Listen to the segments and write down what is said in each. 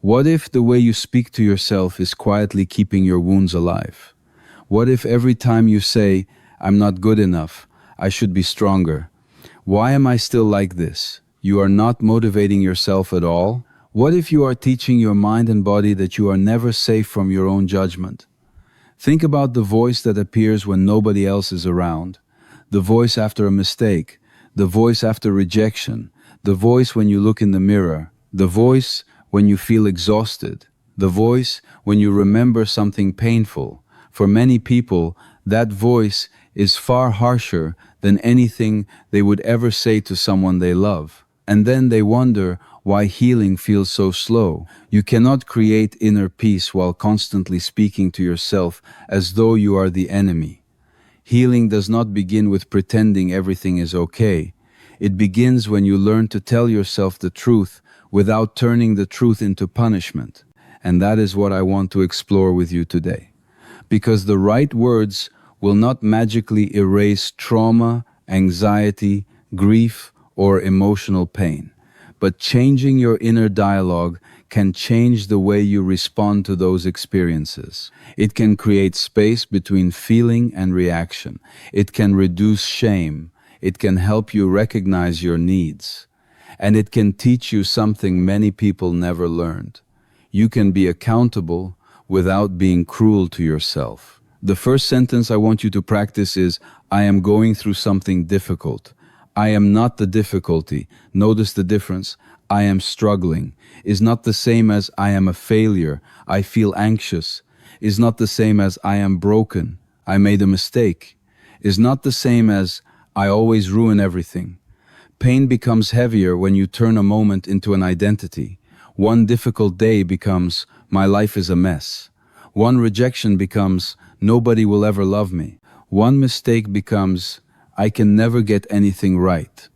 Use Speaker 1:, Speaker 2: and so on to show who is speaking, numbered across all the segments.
Speaker 1: What if the way you speak to yourself is quietly keeping your wounds alive? What if every time you say, "I'm not good enough, I should be stronger. Why am I still like this?" you are not motivating yourself at all? What if you are teaching your mind and body that you are never safe from your own judgment? Think about the voice that appears when nobody else is around. The voice after a mistake, the voice after rejection, the voice when you look in the mirror, the voice when you feel exhausted, the voice when you remember something painful. For many people, that voice is far harsher than anything they would ever say to someone they love. And then they wonder why healing feels so slow. You cannot create inner peace while constantly speaking to yourself as though you are the enemy. Healing does not begin with pretending everything is okay. It begins when you learn to tell yourself the truth without turning the truth into punishment. And that is what I want to explore with you today. Because the right words will not magically erase trauma, anxiety, grief, or emotional pain. But changing your inner dialogue can change the way you respond to those experiences. It can create space between feeling and reaction. It can reduce shame. It can help you recognize your needs. And it can teach you something many people never learned. You can be accountable without being cruel to yourself. The first sentence I want you to practice is, "I am going through something difficult." "I am not the difficulty." Notice the difference. "I am struggling" is not the same as "I am a failure." "I feel anxious" is not the same as "I am broken." "I made a mistake" is not the same as "I always ruin everything." Pain becomes heavier when you turn a moment into an identity. One difficult day becomes, "My life is a mess." One rejection becomes, "Nobody will ever love me." One mistake becomes, "I can never get anything right."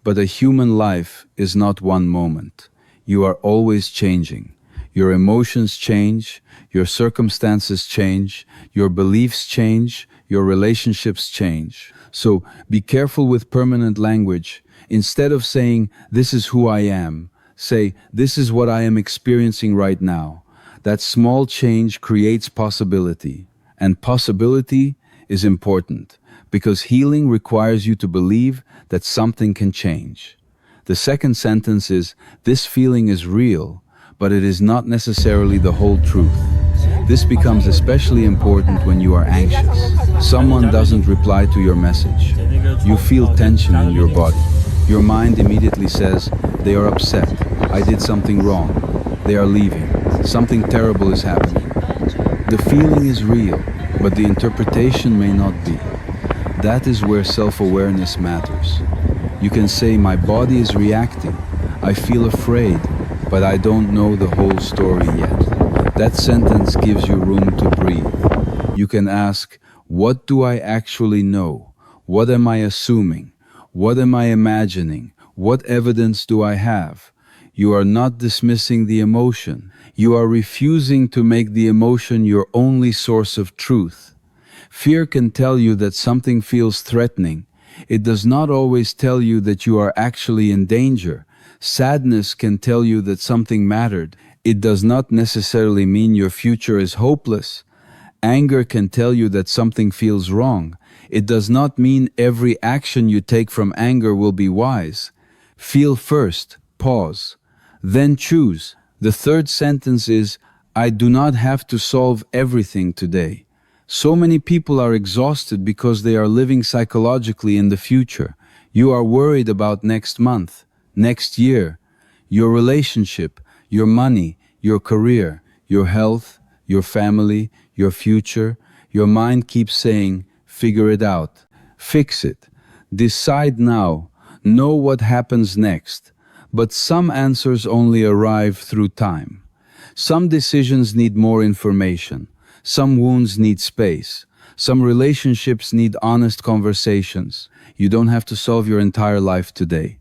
Speaker 1: But a human life is not one moment. You are always changing. Your emotions change, your circumstances change, your beliefs change, your relationships change. So be careful with permanent language. Instead of saying, "This is who I am," say, "This is what I am experiencing right now." That small change creates possibility. And possibility is important, because healing requires you to believe that something can change. The second sentence is, "This feeling is real, but it is not necessarily the whole truth." This becomes especially important when you are anxious. Someone doesn't reply to your message. You feel tension in your body. Your mind immediately says, "They are upset. I did something wrong. They are leaving. Something terrible is happening." The feeling is real, but the interpretation may not be. That is where self-awareness matters. You can say, "My body is reacting. I feel afraid, but I don't know the whole story yet." That sentence gives you room to breathe. You can ask, "What do I actually know? What am I assuming? What am I imagining? What evidence do I have?" You are not dismissing the emotion. You are refusing to make the emotion your only source of truth. Fear can tell you that something feels threatening. It does not always tell you that you are actually in danger. Sadness can tell you that something mattered. It does not necessarily mean your future is hopeless. Anger can tell you that something feels wrong. It does not mean every action you take from anger will be wise. Feel first, pause, then choose. The third sentence is, "I do not have to solve everything today." So many people are exhausted because they are living psychologically in the future. You are worried about next month, next year, your relationship, your money, your career, your health, your family, your future. Your mind keeps saying, "Figure it out, fix it, decide now, know what happens next." But some answers only arrive through time. Some decisions need more information. Some wounds need space. Some relationships need honest conversations. You don't have to solve your entire life today.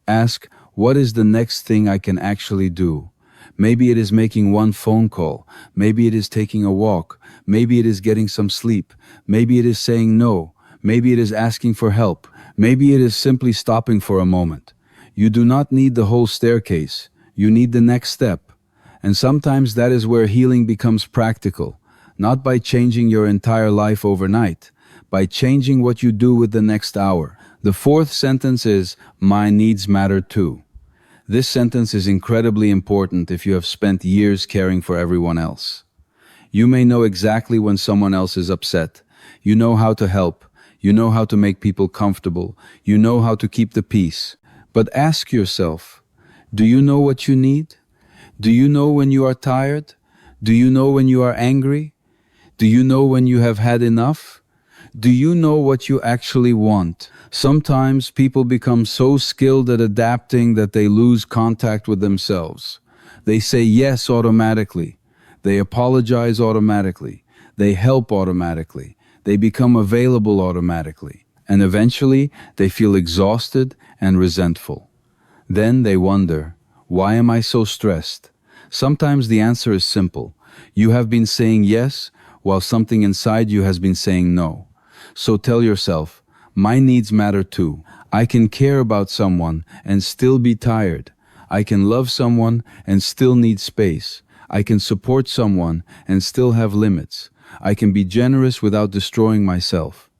Speaker 1: Ask, what is the next thing I can actually do? Maybe it is making one phone call. Maybe it is taking a walk. Maybe it is getting some sleep. Maybe it is saying no. Maybe it is asking for help. Maybe it is simply stopping for a moment. You do not need the whole staircase. You need the next step. And sometimes that is where healing becomes practical, not by changing your entire life overnight, by changing what you do with the next hour. The fourth sentence is, my needs matter too. This sentence is incredibly important if you have spent years caring for everyone else. You may know exactly when someone else is upset. You know how to help. You know how to make people comfortable. You know how to keep the peace. But ask yourself, do you know what you need? Do you know when you are tired? Do you know when you are angry? Do you know when you have had enough? Do you know what you actually want? Sometimes people become so skilled at adapting that they lose contact with themselves. They say yes automatically. They apologize automatically. They help automatically. They become available automatically. And eventually, they feel exhausted and resentful. Then they wonder, why am I so stressed? Sometimes the answer is simple. You have been saying yes, while something inside you has been saying no. So tell yourself, my needs matter too. I can care about someone and still be tired. I can love someone and still need space. I can support someone and still have limits. I can be generous without destroying myself.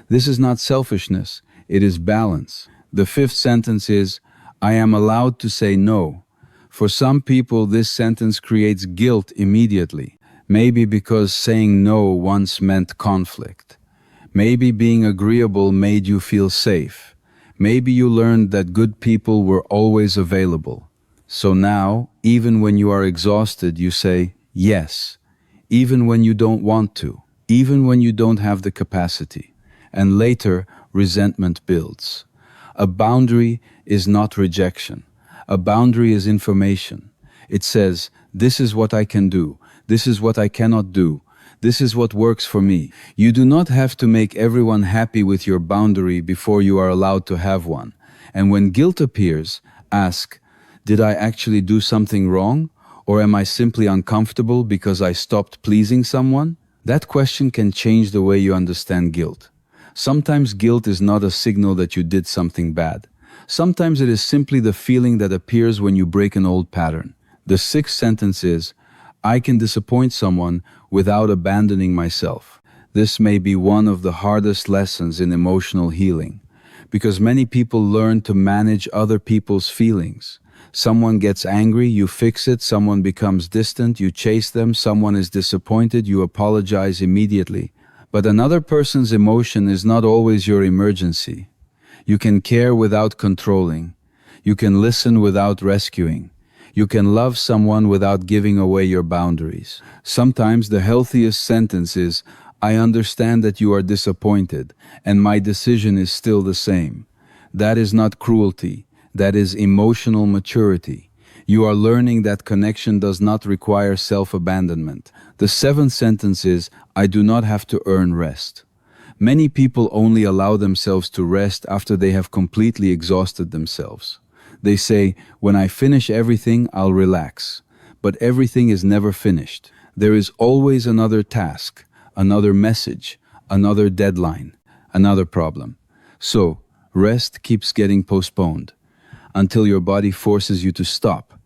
Speaker 1: This is not selfishness, it is balance. The fifth sentence is, I am allowed to say no. For some people, this sentence creates guilt immediately. Maybe because saying no once meant conflict. Maybe being agreeable made you feel safe. Maybe you learned that good people were always available. So now, even when you are exhausted, you say yes. Even when you don't want to. Even when you don't have the capacity. And later, resentment builds. A boundary is not rejection. A boundary is information. It says, this is what I can do. This is what I cannot do. This is what works for me. You do not have to make everyone happy with your boundary before you are allowed to have one. And when guilt appears, ask, did I actually do something wrong? Or am I simply uncomfortable because I stopped pleasing someone? That question can change the way you understand guilt. Sometimes guilt is not a signal that you did something bad. Sometimes it is simply the feeling that appears when you break an old pattern. The sixth sentence is, I can disappoint someone without abandoning myself. This may be one of the hardest lessons in emotional healing, because many people learn to manage other people's feelings. Someone gets angry, you fix it. Someone becomes distant, you chase them. Someone is disappointed, you apologize immediately. But another person's emotion is not always your emergency. You can care without controlling. You can listen without rescuing. You can love someone without giving away your boundaries. Sometimes the healthiest sentence is, I understand that you are disappointed, and my decision is still the same. That is not cruelty. That is emotional maturity. You are learning that connection does not require self-abandonment. The seventh sentence is, I do not have to earn rest. Many people only allow themselves to rest after they have completely exhausted themselves. They say, when I finish everything, I'll relax. But everything is never finished. There is always another task, another message, another deadline, another problem. So, rest keeps getting postponed until your body forces you to stop.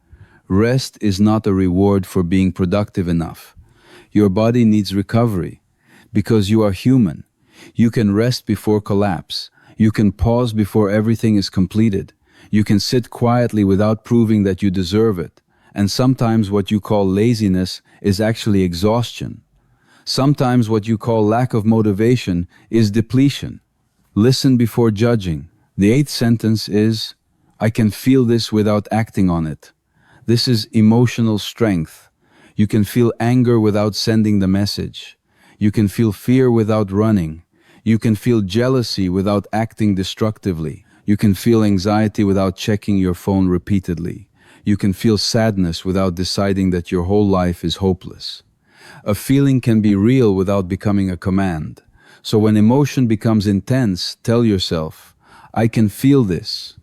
Speaker 1: Rest is not a reward for being productive enough. Your body needs recovery because you are human. You can rest before collapse. You can pause before everything is completed. You can sit quietly without proving that you deserve it. And sometimes what you call laziness is actually exhaustion. Sometimes what you call lack of motivation is depletion. Listen before judging. The eighth sentence is, I can feel this without acting on it. This is emotional strength. You can feel anger without sending the message. You can feel fear without running. You can feel jealousy without acting destructively. You can feel anxiety without checking your phone repeatedly. You can feel sadness without deciding that your whole life is hopeless. A feeling can be real without becoming a command. So when emotion becomes intense, tell yourself, I can feel this.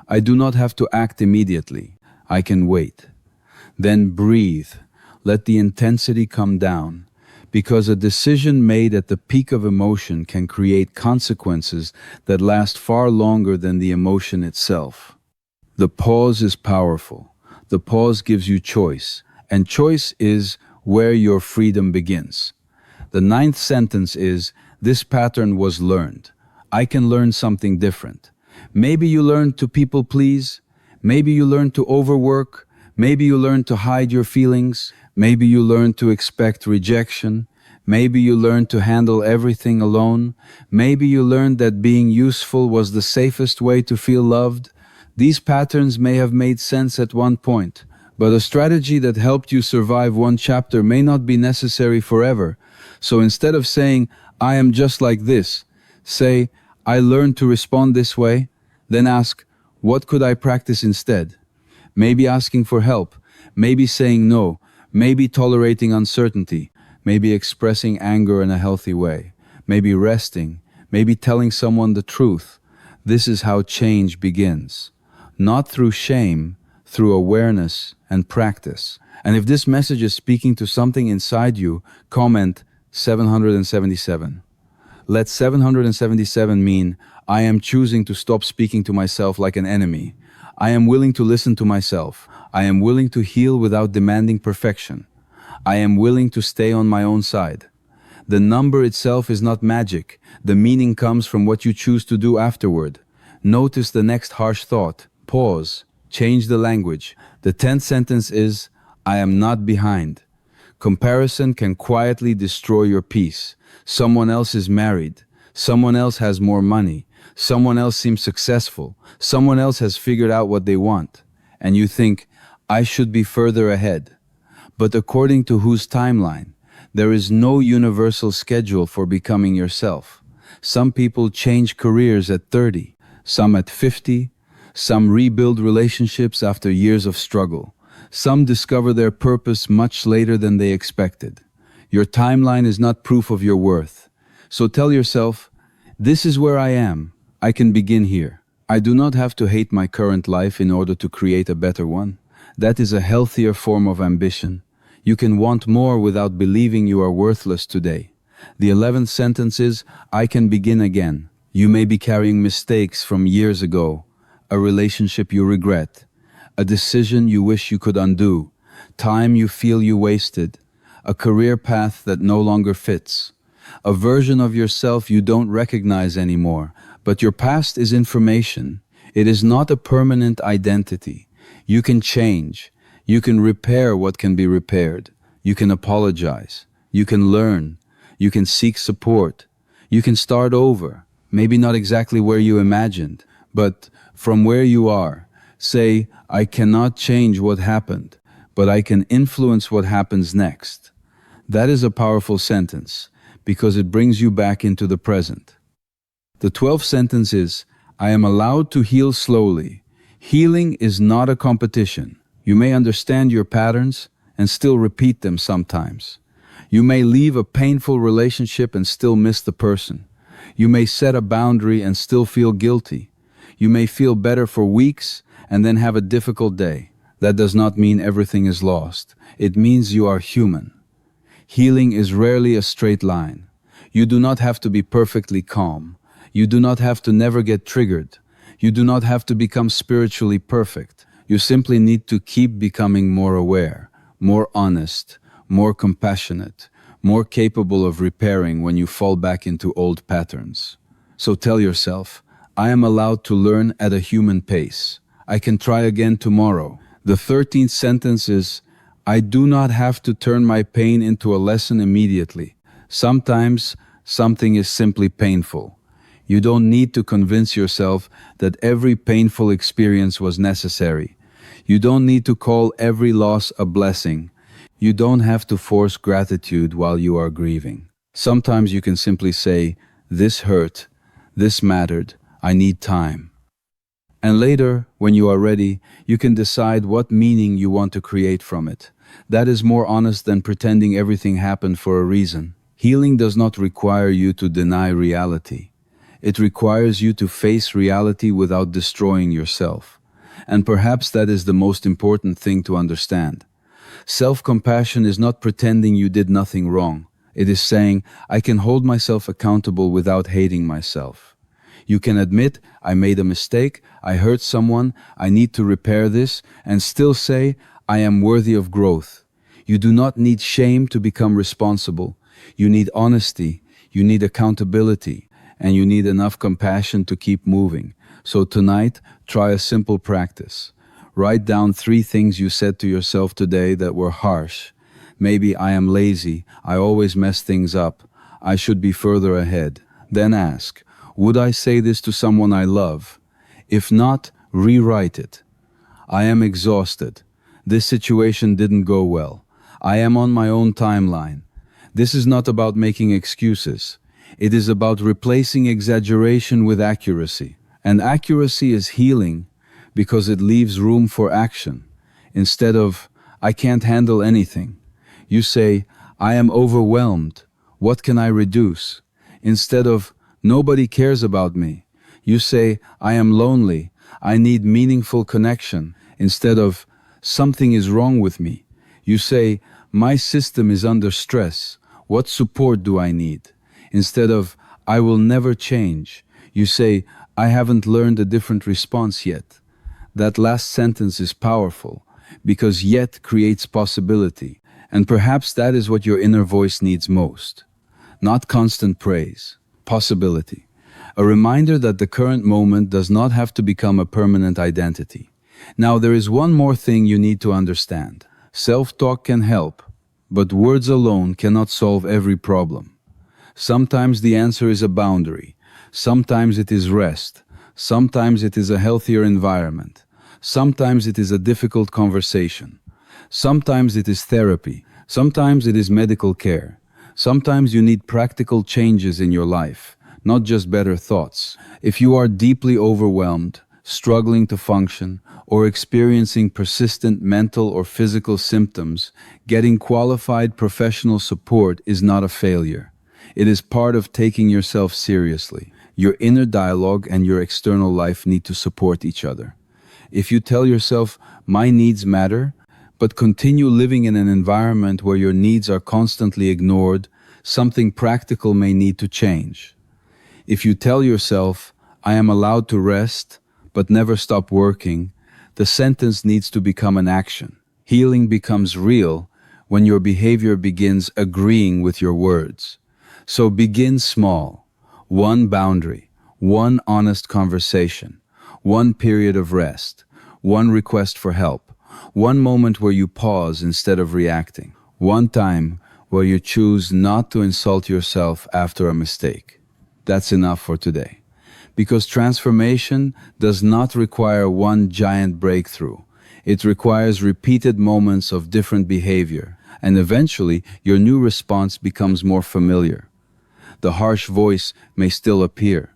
Speaker 1: I do not have to act immediately. I can wait. Then breathe. Let the intensity come down. Because a decision made at the peak of emotion can create consequences that last far longer than the emotion itself. The pause is powerful. The pause gives you choice, And choice is where your freedom begins. The ninth sentence is, this pattern was learned. I can learn something different. Maybe you learned to people please. Maybe you learned to overwork. Maybe you learned to hide your feelings. Maybe you learned to expect rejection. Maybe you learned to handle everything alone. Maybe you learned that being useful was the safest way to feel loved. These patterns may have made sense at one point, but a strategy that helped you survive one chapter may not be necessary forever. So instead of saying, I am just like this, say, I learned to respond this way. Then ask, what could I practice instead? Maybe asking for help, maybe saying no, maybe tolerating uncertainty, maybe expressing anger in a healthy way, maybe resting, maybe telling someone the truth. This is how change begins. Not through shame, through awareness and practice. And if this message is speaking to something inside you, comment 777. Let 777 mean, I am choosing to stop speaking to myself like an enemy. I am willing to listen to myself. I am willing to heal without demanding perfection. I am willing to stay on my own side. The number itself is not magic. The meaning comes from what you choose to do afterward. Notice the next harsh thought. Pause. Change the language. The 10th sentence is, I am not behind. Comparison can quietly destroy your peace. Someone else is married. Someone else has more money. Someone else seems successful. Someone else has figured out what they want. And you think, I should be further ahead. But according to whose timeline? There is no universal schedule for becoming yourself. Some people change careers at 30, some at 50, some rebuild relationships after years of struggle. Some discover their purpose much later than they expected. Your timeline is not proof of your worth. So tell yourself, this is where I am. I can begin here. I do not have to hate my current life in order to create a better one. That is a healthier form of ambition. You can want more without believing you are worthless today. The 11th sentence is, I can begin again. You may be carrying mistakes from years ago, a relationship you regret, a decision you wish you could undo, time you feel you wasted, a career path that no longer fits, a version of yourself you don't recognize anymore. But your past is information. It is not a permanent identity. You can change. You can repair what can be repaired. You can apologize. You can learn. You can seek support. You can start over. Maybe not exactly where you imagined, but from where you are. Say, I cannot change what happened, but I can influence what happens next. That is a powerful sentence because it brings you back into the present. The 12th sentence is, I am allowed to heal slowly. Healing is not a competition. You may understand your patterns and still repeat them sometimes. You may leave a painful relationship and still miss the person. You may set a boundary and still feel guilty. You may feel better for weeks and then have a difficult day. That does not mean everything is lost. It means you are human. Healing is rarely a straight line. You do not have to be perfectly calm. You do not have to never get triggered. You do not have to become spiritually perfect. You simply need to keep becoming more aware, more honest, more compassionate, more capable of repairing when you fall back into old patterns. So tell yourself, I am allowed to learn at a human pace. I can try again tomorrow. The 13th sentence is, I do not have to turn my pain into a lesson immediately. Sometimes something is simply painful. You don't need to convince yourself that every painful experience was necessary. You don't need to call every loss a blessing. You don't have to force gratitude while you are grieving. Sometimes you can simply say, this hurt, this mattered, I need time. And later, when you are ready, you can decide what meaning you want to create from it. That is more honest than pretending everything happened for a reason. Healing does not require you to deny reality. It requires you to face reality without destroying yourself. And perhaps that is the most important thing to understand. Self-compassion is not pretending you did nothing wrong. It is saying, I can hold myself accountable without hating myself. You can admit, I made a mistake, I hurt someone, I need to repair this, and still say, I am worthy of growth. You do not need shame to become responsible. You need honesty, you need accountability, and you need enough compassion to keep moving. So tonight, try a simple practice. Write down 3 things you said to yourself today that were harsh. Maybe I am lazy, I always mess things up, I should be further ahead. Then ask, would I say this to someone I love? If not, rewrite it. I am exhausted. This situation didn't go well. I am on my own timeline. This is not about making excuses. It is about replacing exaggeration with accuracy. And accuracy is healing because it leaves room for action. Instead of, I can't handle anything, you say, I am overwhelmed. What can I reduce? Instead of, nobody cares about me, you say, I am lonely. I need meaningful connection. Instead of, something is wrong with me, you say, my system is under stress. What support do I need? Instead of, I will never change, you say, I haven't learned a different response yet. That last sentence is powerful because yet creates possibility. And perhaps that is what your inner voice needs most. Not constant praise, possibility. A reminder that the current moment does not have to become a permanent identity. Now there is one more thing you need to understand. Self-talk can help, but words alone cannot solve every problem. Sometimes the answer is a boundary. Sometimes it is rest. Sometimes it is a healthier environment. Sometimes it is a difficult conversation. Sometimes it is therapy. Sometimes it is medical care. Sometimes you need practical changes in your life, not just better thoughts. If you are deeply overwhelmed, struggling to function, or experiencing persistent mental or physical symptoms, getting qualified professional support is not a failure. It is part of taking yourself seriously. Your inner dialogue and your external life need to support each other. If you tell yourself, my needs matter, but continue living in an environment where your needs are constantly ignored, something practical may need to change. If you tell yourself, I am allowed to rest, but never stop working, the sentence needs to become an action. Healing becomes real when your behavior begins agreeing with your words. So begin small. One boundary, one honest conversation, one period of rest, one request for help, one moment where you pause instead of reacting, one time where you choose not to insult yourself after a mistake. That's enough for today. Because transformation does not require one giant breakthrough. It requires repeated moments of different behavior, and eventually your new response becomes more familiar. The harsh voice may still appear,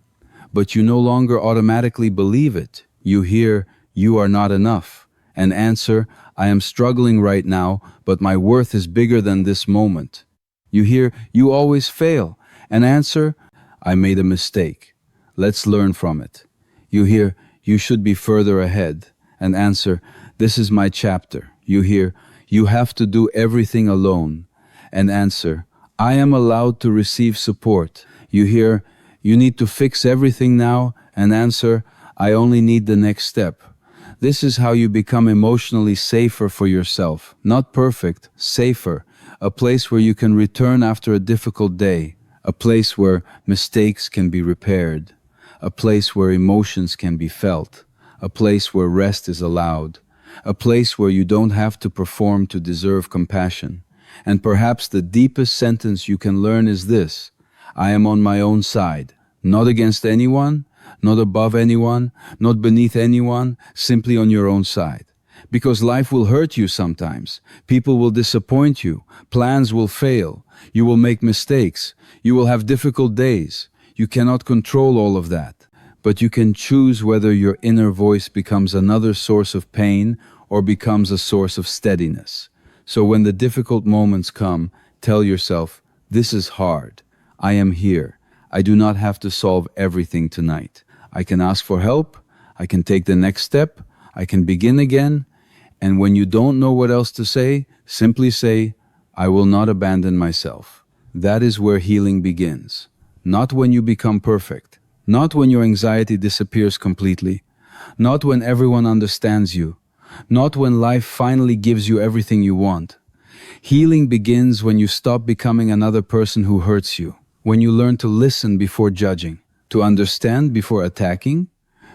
Speaker 1: but you no longer automatically believe it. You hear, you are not enough, and answer, I am struggling right now, but my worth is bigger than this moment. You hear, you always fail, and answer, I made a mistake. Let's learn from it. You hear, you should be further ahead, and answer, this is my chapter. You hear, you have to do everything alone, and answer, I am allowed to receive support. You hear, you need to fix everything now, and answer, I only need the next step. This is how you become emotionally safer for yourself. Not perfect, safer. A place where you can return after a difficult day. A place where mistakes can be repaired. A place where emotions can be felt. A place where rest is allowed. A place where you don't have to perform to deserve compassion. And perhaps the deepest sentence you can learn is this: I am on my own side, not against anyone, not above anyone, not beneath anyone, simply on your own side. Because life will hurt you sometimes. People will disappoint you. Plans will fail. You will make mistakes. You will have difficult days. You cannot control all of that. But you can choose whether your inner voice becomes another source of pain or becomes a source of steadiness. So when the difficult moments come, tell yourself, this is hard. I am here. I do not have to solve everything tonight. I can ask for help. I can take the next step. I can begin again. And when you don't know what else to say, simply say, I will not abandon myself. That is where healing begins. Not when you become perfect. Not when your anxiety disappears completely. Not when everyone understands you. Not when life finally gives you everything you want. Healing begins when you stop becoming another person who hurts you, when you learn to listen before judging, to understand before attacking,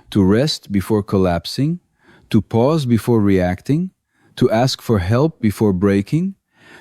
Speaker 1: to rest before collapsing, to pause before reacting, to ask for help before breaking,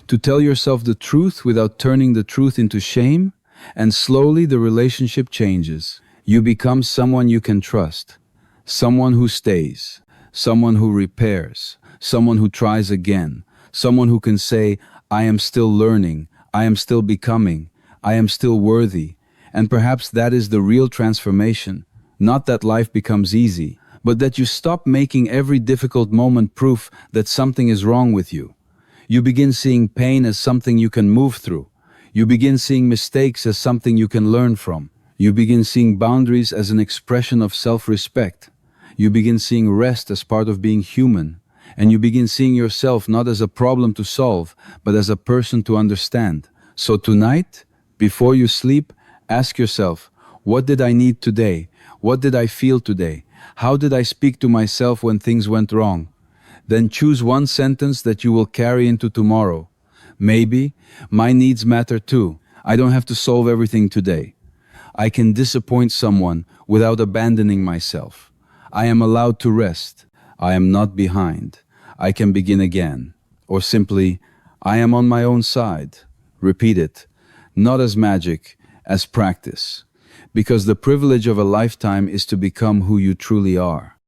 Speaker 1: to tell yourself the truth without turning the truth into shame, and slowly the relationship changes. You become someone you can trust, someone who stays, someone who repairs, someone who tries again, someone who can say, I am still learning, I am still becoming, I am still worthy. And perhaps that is the real transformation. Not that life becomes easy, but that you stop making every difficult moment proof that something is wrong with you. You begin seeing pain as something you can move through. You begin seeing mistakes as something you can learn from. You begin seeing boundaries as an expression of self-respect. You begin seeing rest as part of being human. And you begin seeing yourself not as a problem to solve, but as a person to understand. So tonight, before you sleep, ask yourself, what did I need today? What did I feel today? How did I speak to myself when things went wrong? Then choose one sentence that you will carry into tomorrow. Maybe, my needs matter too. I don't have to solve everything today. I can disappoint someone without abandoning myself. I am allowed to rest. I am not behind. I can begin again. Or simply, I am on my own side. Repeat it, not as magic, as practice. Because the privilege of a lifetime is to become who you truly are.